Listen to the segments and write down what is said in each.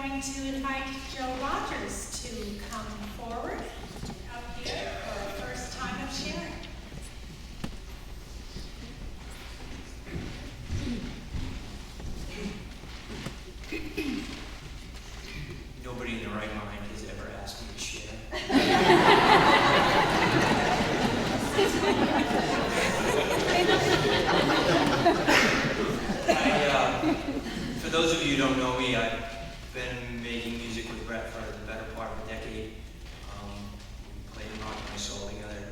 going to invite Joe Rogers to come forward up here for our first time of sharing. Nobody in their right mind has ever asked me to share. For those of you who don't know me, I've been making music with Brett for the better part of a decade. We played rock and soul together,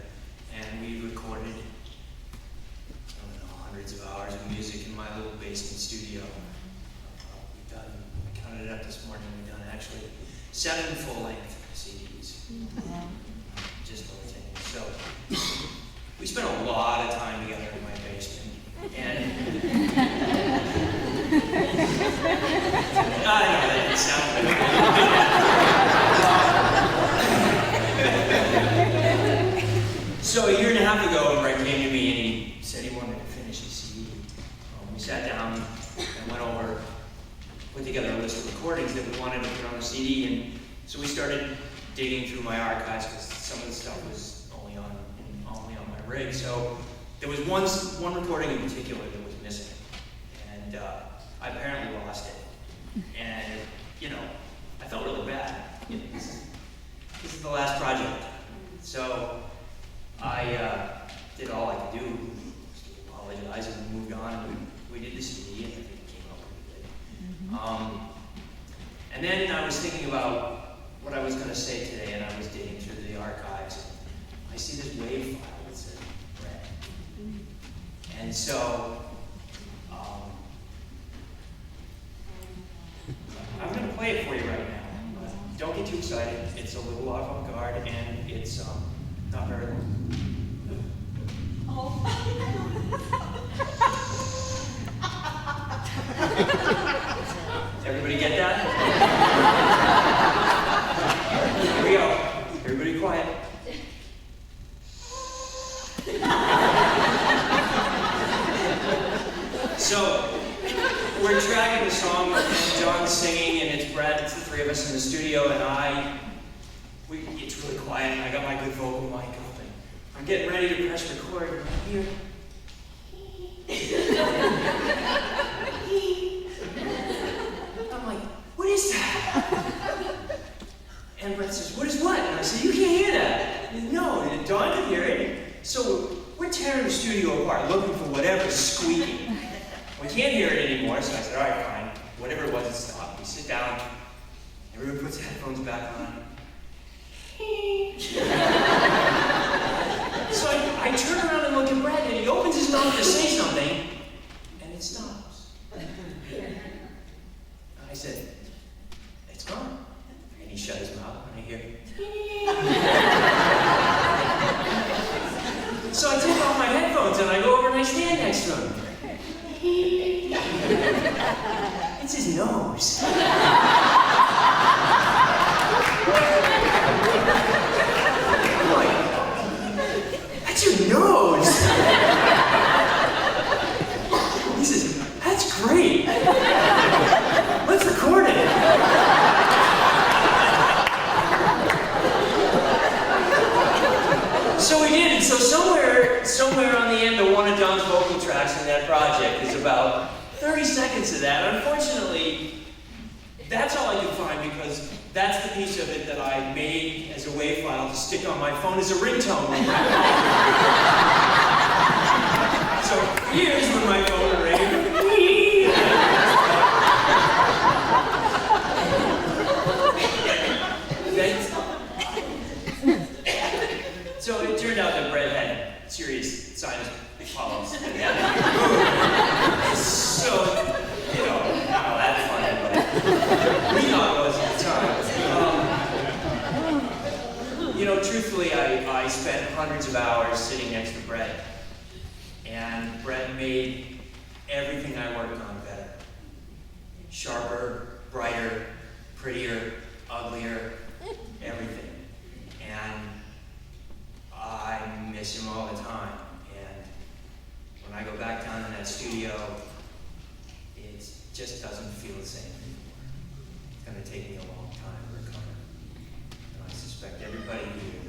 and we recorded, I don't know, hundreds of hours of music in my little basement studio. We've done, I counted it up this morning, we've done actually 7 full-length CDs. Just rotating. So we spent a lot of time together in my basement. And I know that didn't sound good. So a year and a half ago, Brett came to me and he said he wanted to finish his CD. We sat down and went over, put together a list of recordings that we wanted to put on the CD, and so we started digging through my archives because some of the stuff was only on my rig. So there was one recording in particular that was missing, and I apparently lost it. And I felt really bad. This is the last project, so I did all I could do, just to apologize, and moved on. And we did the CD, and I think it came out pretty good. And then I was thinking about what I was going to say today, and I was digging through the archives, and I see this WAV file that says Brett. And so I'm going to play it for you right now. Don't get too excited. It's a little avant-garde, and it's not very long. Everybody get that? Here we go. Everybody quiet. So, we're tracking the song, and John's singing, and it's Brett, it's the 3 of us in the studio, and it's really quiet, and I got my good vocal mic up, and I'm getting ready to press record, and I'm here. I'm like, what is that? And Brett says, what is what? And I said, you can't hear that. And no, and Dawn could hear it. So we're tearing the studio apart, looking for whatever's squeaking. We can't hear it anymore, so I said, all right, fine. Whatever it was, it stopped. We sit down, everyone puts their headphones back on. So I turn around and look at Brett, and he opens his mouth to say something, and it stops. I said, it's gone. And he shut his mouth, and I hear, so I take off my headphones, and I go over and I stand next to him. It's his nose. I'm like, that's your nose. He says, that's great. Let's record it. So we did, and so somewhere on the end of one of John's vocal tracks in that project is about 30 seconds of that. Unfortunately, that's all I could find because that's the piece of it that I made as a WAV file to stick on my phone as a ringtone. So here's when my phone would ring. So it turned out that Brett had serious sinus problems. So, not all that funny, but we thought it was at the time. Truthfully, I spent hundreds of hours sitting next to Brett, and Brett made everything I worked on better. Sharper, brighter, prettier, uglier, everything. And I miss him all the time. And when I go back down in that studio, it just doesn't feel the same anymore. gonna take me a long time to recover. And I suspect everybody here